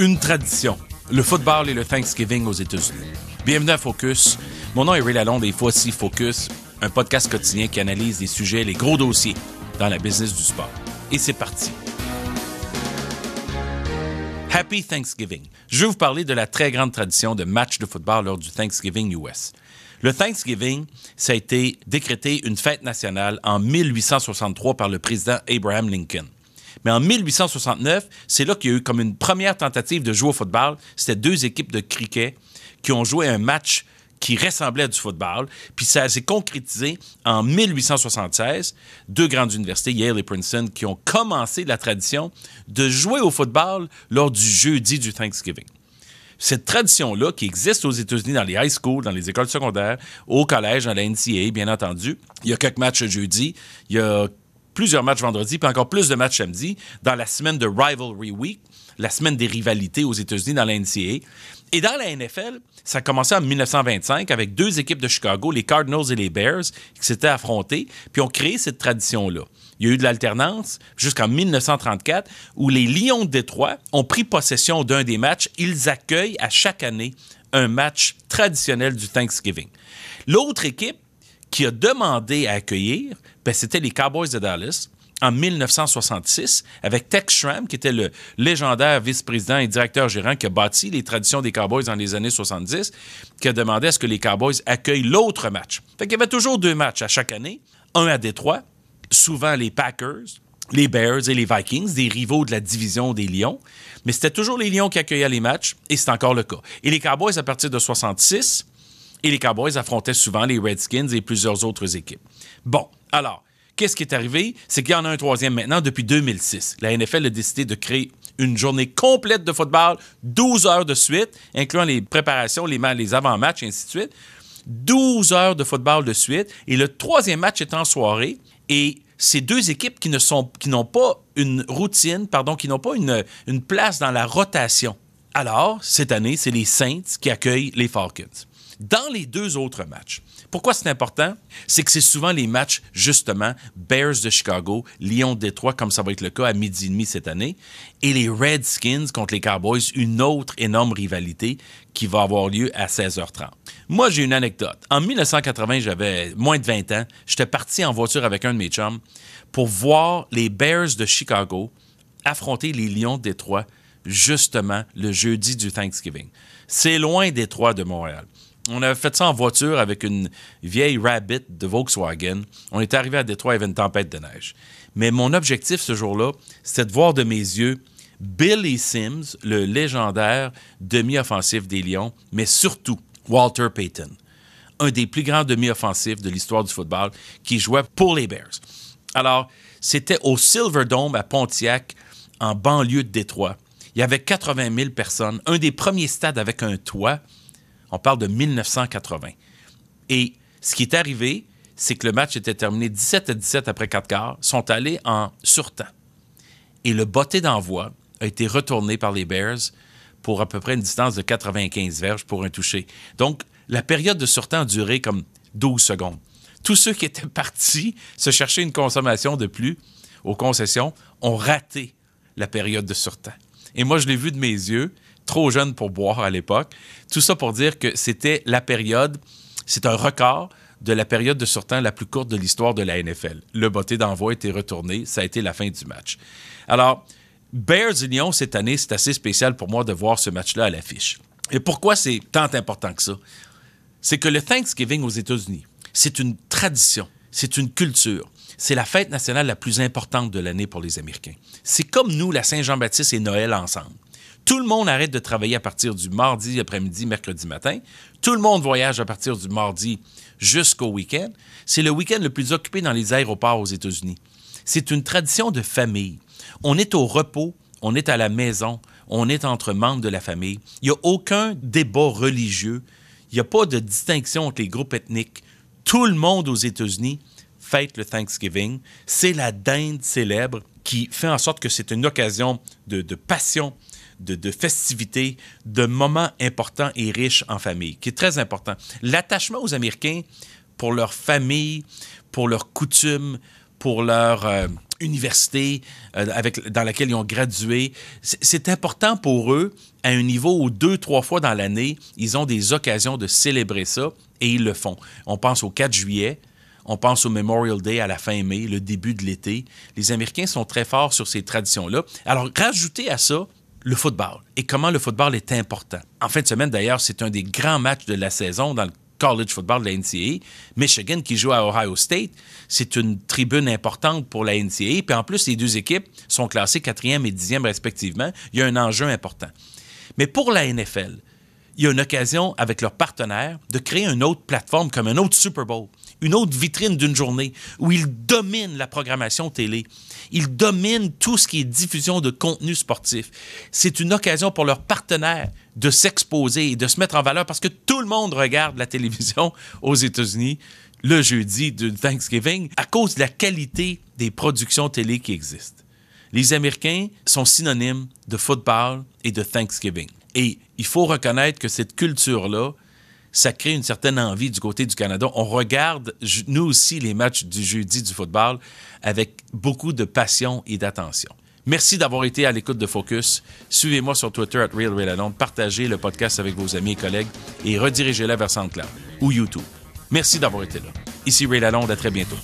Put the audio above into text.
Une tradition, le football et le Thanksgiving aux États-Unis. Bienvenue à Focus. Mon nom est Ray Lalonde et voici Focus, un podcast quotidien qui analyse les sujets, les gros dossiers dans la business du sport. Et c'est parti. Happy Thanksgiving. Je vais vous parler de la très grande tradition de match de football lors du Thanksgiving US. Le Thanksgiving, ça a été décrété une fête nationale en 1863 par le président Abraham Lincoln. Mais en 1869, c'est là qu'il y a eu comme une première tentative de jouer au football. C'était deux équipes de cricket qui ont joué un match qui ressemblait à du football. Puis ça s'est concrétisé en 1876. Deux grandes universités, Yale et Princeton, qui ont commencé la tradition de jouer au football lors du jeudi du Thanksgiving. Cette tradition-là, qui existe aux États-Unis dans les high schools, dans les écoles secondaires, au collège, dans la NCAA, bien entendu. Il y a quelques matchs jeudi, il y a plusieurs matchs vendredi, puis encore plus de matchs samedi, dans la semaine de Rivalry Week, la semaine des rivalités aux États-Unis dans la NCAA. Et dans la NFL, ça a commencé en 1925 avec deux équipes de Chicago, les Cardinals et les Bears, qui s'étaient affrontées, puis ont créé cette tradition-là. Il y a eu de l'alternance jusqu'en 1934, où les Lions de Détroit ont pris possession d'un des matchs. Ils accueillent à chaque année un match traditionnel du Thanksgiving. L'autre équipe qui a demandé à accueillir, c'était les Cowboys de Dallas en 1966, avec Tex Schramm, qui était le légendaire vice-président et directeur gérant qui a bâti les traditions des Cowboys dans les années 70, qui a demandé à ce que les Cowboys accueillent l'autre match. Fait qu'il y avait toujours deux matchs à chaque année, un à Détroit, souvent les Packers, les Bears et les Vikings, des rivaux de la division des Lions, mais c'était toujours les Lions qui accueillaient les matchs, et c'est encore le cas. Et les Cowboys, à partir de 66, et les Cowboys affrontaient souvent les Redskins et plusieurs autres équipes. Bon, alors, qu'est-ce qui est arrivé? C'est qu'il y en a un troisième maintenant depuis 2006. La NFL a décidé de créer une journée complète de football, 12 heures de suite, incluant les préparations, les avant-matchs, et ainsi de suite. 12 heures de football de suite. Et le troisième match est en soirée. Et c'est deux équipes qui n'ont pas une routine, qui n'ont pas une place dans la rotation. Alors, cette année, c'est les Saints qui accueillent les Falcons. Dans les deux autres matchs, pourquoi c'est important? C'est que c'est souvent les matchs, justement, Bears de Chicago, Lions de Détroit, comme ça va être le cas à 12h30 cette année, et les Redskins contre les Cowboys, une autre énorme rivalité qui va avoir lieu à 16h30. Moi, j'ai une anecdote. En 1980, j'avais moins de 20 ans. J'étais parti en voiture avec un de mes chums pour voir les Bears de Chicago affronter les Lions de Détroit, justement, le jeudi du Thanksgiving. C'est loin Détroit de Montréal. On avait fait ça en voiture avec une vieille Rabbit de Volkswagen. On était arrivé à Détroit, il y avait une tempête de neige. Mais mon objectif ce jour-là, c'était de voir de mes yeux Billy Sims, le légendaire demi-offensif des Lions, mais surtout Walter Payton, un des plus grands demi-offensifs de l'histoire du football, qui jouait pour les Bears. Alors, c'était au Silverdome à Pontiac, en banlieue de Détroit. Il y avait 80 000 personnes, un des premiers stades avec un toit. On parle de 1980. Et ce qui est arrivé, c'est que le match était terminé 17-17 après 4 quarts. Ils sont allés en surtemps. Et le botté d'envoi a été retourné par les Bears pour à peu près une distance de 95 verges pour un toucher. Donc, la période de surtemps a duré comme 12 secondes. Tous ceux qui étaient partis se chercher une consommation de plus aux concessions ont raté la période de surtemps. Et moi, je l'ai vu de mes yeux, trop jeune pour boire à l'époque. Tout ça pour dire que c'était la période, c'est un record de la période de surtemps la plus courte de l'histoire de la NFL. Le botté d'envoi a été retourné, ça a été la fin du match. Alors, Bears et Lions, cette année, c'est assez spécial pour moi de voir ce match-là à l'affiche. Et pourquoi c'est tant important que ça? C'est que le Thanksgiving aux États-Unis, c'est une tradition, c'est une culture. C'est la fête nationale la plus importante de l'année pour les Américains. C'est comme nous, la Saint-Jean-Baptiste et Noël ensemble. Tout le monde arrête de travailler à partir du mardi après-midi, mercredi matin. Tout le monde voyage à partir du mardi jusqu'au week-end. C'est le week-end le plus occupé dans les aéroports aux États-Unis. C'est une tradition de famille. On est au repos, on est à la maison, on est entre membres de la famille. Il n'y a aucun débat religieux. Il n'y a pas de distinction entre les groupes ethniques. Tout le monde aux États-Unis fête le Thanksgiving. C'est la dinde célèbre qui fait en sorte que c'est une occasion de passion, de festivités, de moments importants et riches en famille, qui est très important. L'attachement aux Américains pour leur famille, pour leurs coutumes, pour leur université dans laquelle ils ont gradué. C'est important pour eux, à un niveau où 2-3 fois dans l'année, ils ont des occasions de célébrer ça et ils le font. On pense au 4 juillet, on pense au Memorial Day à la fin mai, le début de l'été. Les Américains sont très forts sur ces traditions-là. Alors, rajoutez à ça le football et comment le football est important. En fin de semaine, d'ailleurs, c'est un des grands matchs de la saison dans le college football de la NCAA. Michigan qui joue à Ohio State, c'est une tribune importante pour la NCAA. Puis en plus, les deux équipes sont classées 4e et 10e respectivement. Il y a un enjeu important. Mais pour la NFL, il y a une occasion avec leurs partenaires de créer une autre plateforme comme un autre Super Bowl, une autre vitrine d'une journée où ils dominent la programmation télé. Ils dominent tout ce qui est diffusion de contenu sportif. C'est une occasion pour leurs partenaires de s'exposer et de se mettre en valeur parce que tout le monde regarde la télévision aux États-Unis le jeudi de Thanksgiving à cause de la qualité des productions télé qui existent. Les Américains sont synonymes de football et de Thanksgiving. Et il faut reconnaître que cette culture-là, ça crée une certaine envie du côté du Canada. On regarde, nous aussi, les matchs du jeudi du football avec beaucoup de passion et d'attention. Merci d'avoir été à l'écoute de Focus. Suivez-moi sur Twitter @RealRayLalonde. Partagez le podcast avec vos amis et collègues et redirigez-la vers SoundCloud ou YouTube. Merci d'avoir été là. Ici Ray Lalonde, à très bientôt.